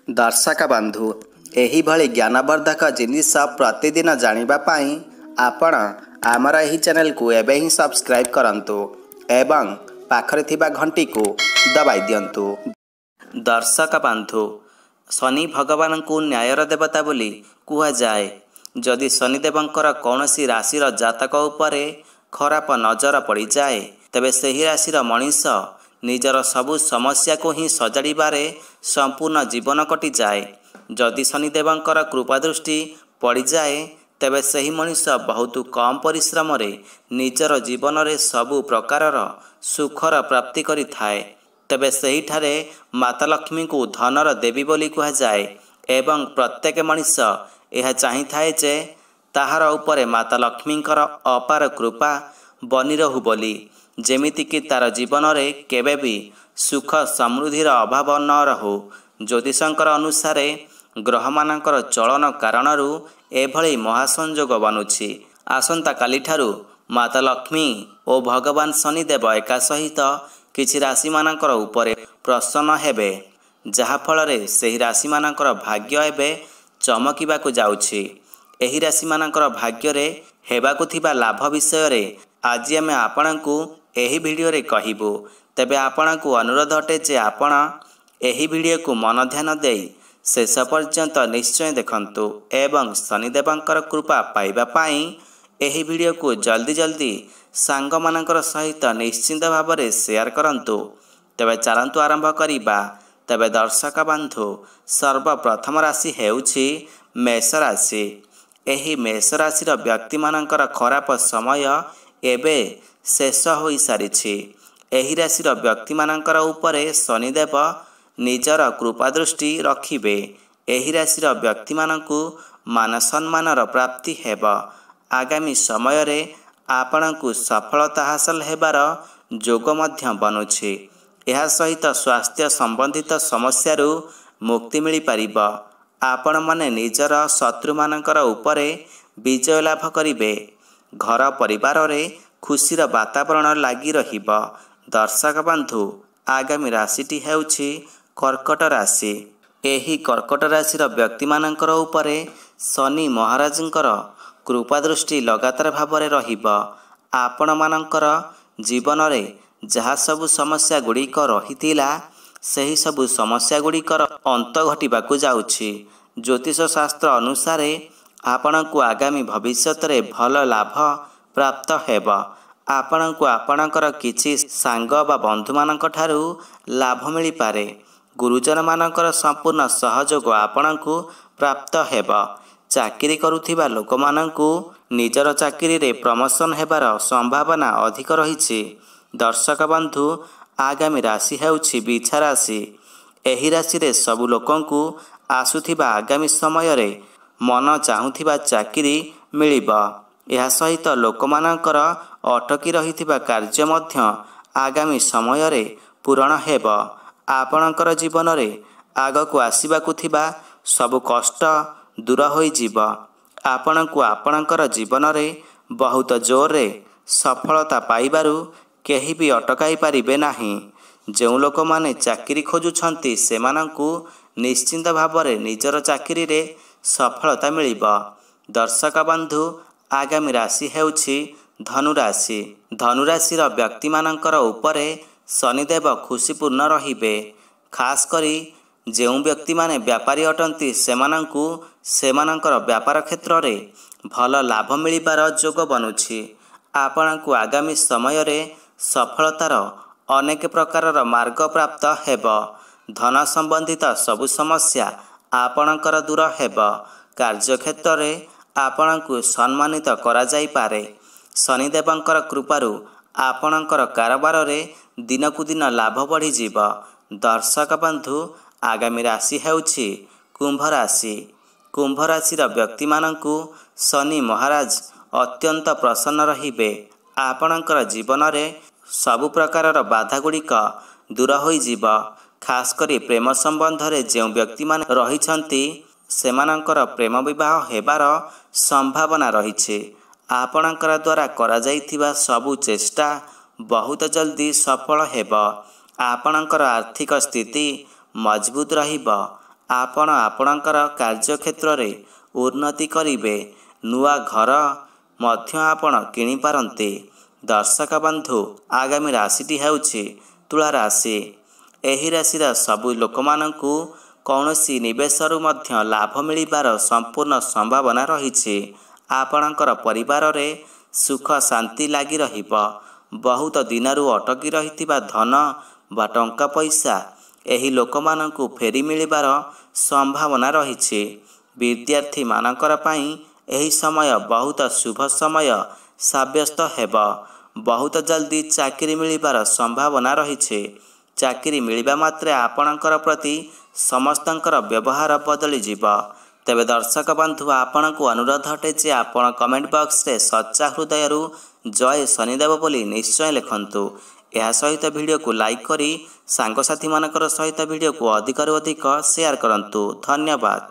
दर्शक बंधु एही भली ज्ञानवर्धक जिनिस प्रतिदिन जानिबा पाई आपण आमर एही चैनल को एबे ही सब्सक्राइब करंतु एवं पाखरे थिबा घंटी को दबाई दियंतु। दर्शक बंधु शनि भगवान को न्यायर देवता बोली कुहा जाए। जदि शनिदेवंकर कौनसी राशिर जातक उपरे खराब नजर पड़ जाए तेबे सही राशिर मनीष निजर सबु समस्या को ही सजाड़े संपूर्ण जीवन कटि जाए। जदि शनिदेवंकर कृपा दृष्टि पड़ जाए तेबे सही मनीष बहुत कम परिश्रम रे निजर जीवन रे सबु प्रकारर सुखर प्राप्ति करि थाए। तेबे सही ठारे माता लक्ष्मी को धनर देवी बोली कहा जाए एवं प्रत्येक मनीष यह चाही थाए जे ताहार उपरे माता लक्ष्मींकर अपार कृपा बनी रहू बोली, जेमिति कि तार जीवन रे केबे भी सुख समृद्धिर अभाव न रहू। ज्योतिषंकर अनुसार ग्रह मानकर चलन कारणरू एभली महासंयोग बनुछि। आसंता काली ठारू माता लक्ष्मी और भगवान शनिदेव एका सहित किछि राशि मानकर उपरे प्रसन्न हेबे, जहा फଳରେ ସେହି राशि मानकर भाग्य एबे चमकिबाकु जाउछि। एही राशि मानकर भाग्ୟରେ हेबाकु थिबा लाभ विषय रे आज आमे आपणकु एही वीडियो रे कहिबु। तेबे आपणकु अनुरोध अटे जे आपण एही वीडियो को मन ध्यान देई शेष पर्यंत निश्चय देखंतु एवं शनिदेवंकर कृपा पाइबा पाई एही वीडियो को जल्दी जल्दी सांग मानकर सहित निश्चिंत भाव में शेयर करंतु। तेबे चलंतु आरंभ करिबा। तेबे दर्शक बंधु सर्वप्रथम राशि हेउछि मेष राशि। एही मेष राशिर व्यक्ति मानकर खराब समय एबे शेष होई सारिछि। एही राशिर व्यक्ति मानकर उपरे शनिदेव निजर कृपा दृष्टि रखिबे। एही राशिर व्यक्ति मानकु मान सम्मानर प्राप्ति हेब। आगामी समय रे आपणकु सफलता हासिल हेबार जोग मध्य बनुछि। यह सहित स्वास्थ्य संबंधित समस्यारू मुक्ति मिली पारिब। आपण माने निजर शत्रु मानकर उपरे विजय लाभ करिबे। घर परिवार रे खुशीर वातावरण लागी रहिब। दर्शक बंधु आगामी राशिटी हेउछि कर्कट राशि। एही कर्कट राशिर व्यक्ति मानकर उपरे शनि महाराजंकर कृपा दृष्टि लगातार भाव में रहिब। आपण मानकर जीवन रे जहाँ सबु समस्या गुड़िक रहिथिला सही सबु समस्या गुड़िकर अंत घटिबाकु जाउछि। ज्योतिष शास्त्र अनुसार आपणकु आगामी भविष्यत रे भल लाभ प्राप्त हेब। आपणकु आपणकर किछि सांग बा बंधु मानक ठारू लाभ मिली पारे। गुरुजन मानकर संपूर्ण सहयोग आपणकु प्राप्त हेब। चाकरी करुथिबा लोक मानकु निजर चाकरी रे प्रमोशन हेबार संभावना अधिक रहिछि। दर्शक बंधु आगामी राशि हेउछि बिछा राशि। एही राशि रे सबु लोकंकु आसुथिबा आगामी समय रे मन चाहुथिबा चाकरी मिलिब। यह सहित लोक मानकर अटकी रहिथिबा कार्य मध्य आगामी समय रे पूरण हेब। आपणकर जीवन रे आगकु आसीबाकु थिबा सबु कष्ट दूर होई जीव। आपणकु आपणकर जीवन रे बहुत जोर रे सफलता पाइबारु केही भी अटकाई पारिबे नाही। जो लोक माने चाकरी खोजुछंती सेमानंकु निश्चिंत भाव में निजर चाकरी रे सफलता मिलिब। दर्शक बंधु आगामी राशि हेउछि धनुराशि। धनुराशिर व्यक्ति मानकर उपरे शनिदेव खुशीपूर्ण रहिबे। खास करी जो व्यक्ति माने व्यापारी अटंती सेमानंकु सेमानंकर व्यापार क्षेत्र रे भल लाभ मिलिबार जोग बनुछि। आपणकु आगामी समय रे सफलतार अनेक प्रकारर मार्ग प्राप्त हेब। धन संबंधित सबु समस्या आपणकर दूर हेब। कार्यक्षेत्र रे आपणकु सम्मानित करा जाई पारे। शनिदेवंकर कृपारू आपणकर कारोबार रे दिनकु दिन लाभ बढ़ी जीव। दर्शक बंधु आगामी राशि हेउछि कुंभ राशि। कुंभ राशिर व्यक्ति मानंकु शनि महाराज अत्यंत प्रसन्न रहिबे। आपणकर जीवन रे सबु प्रकारर बाधा गुड़िक दूर होई जीव। खास करी प्रेम संबंध रे जो व्यक्ति मान रहिछंती सेमानंकर प्रेम विवाह हेबार संभावना रहिछे। आपणकर द्वारा करा जाइथिबा सबु चेष्टा बहुत जल्दी सफल हेब। आपणकर आर्थिक स्थिति मजबूत रहिब। ଆପଣ ଆପଣଙ୍କର କାର୍ଯ୍ୟକ୍ଷେତ୍ରରେ ଉନ୍ନତି କରିବେ। ନୂଆ ଘର ମଧ୍ୟ ଆପଣ କିଣିପାରନ୍ତି। ଦର୍ଶକ ବନ୍ଧୁ, ଆଗାମୀ ରାଶିଟି ହେଉଛି ତୁଳା ରାଶି। ଏହି ରାଶିର ସବୁ ଲୋକମାନଙ୍କୁ କୌଣସି ନିବେଶରୁ ମଧ୍ୟ ଲାଭ ମିଳିବାର ସମ୍ପୂର୍ଣ୍ଣ ସମ୍ଭାବନା ରହିଛି। ଆପଣଙ୍କର ପରିବାରରେ ସୁଖ ଶାନ୍ତି ଲାଗି ରହିବ। ବହୁତ ଦିନରୁ ଅଟକି ରହିଥିବା ଧନ ବା ଟଙ୍କା ପଇସା ଏହି ଲୋକମାନଙ୍କୁ ଫେରି ମିଳିବାର ସମ୍ଭାବନା ରହିଛି। ବିଦ୍ୟାର୍ଥୀମାନଙ୍କର ପାଇଁ ଏହି ସମୟ ବହୁତ ଶୁଭ ସମୟ ସାବ୍ୟସ୍ତ ହେବ। ବହୁତ ଜଲ୍ଦି ଚାକିରି ମିଳିବାର ସମ୍ଭାବନା ରହିଛି। ଚାକିରି ମିଳିବା ମାତ୍ରେ ଆପଣଙ୍କର ପ୍ରତି ସମସ୍ତଙ୍କର ବ୍ୟବହାର ବଦଳିଯିବ। ତେବେ ଦର୍ଶକ ବନ୍ଧୁ, ଆପଣଙ୍କୁ ଅନୁରୋଧ ଅଟେ ଯେ ଆପଣ କମେଣ୍ଟ ବକ୍ସରେ ସଚ୍ଚା ହୃଦୟରୁ ଜୟ ଶନିଦେବ ବୋଲି ନିଶ୍ଚୟ ଲେଖନ୍ତୁ। ଏହା ସହିତ ଭିଡ଼ିଓକୁ ଲାଇକ୍ କରି ସାଙ୍ଗସାଥିମାନଙ୍କର ସହିତ ଭିଡ଼ିଓକୁ ଅଧିକରୁ ଅଧିକ ସେୟାର କରନ୍ତୁ। ଧନ୍ୟବାଦ।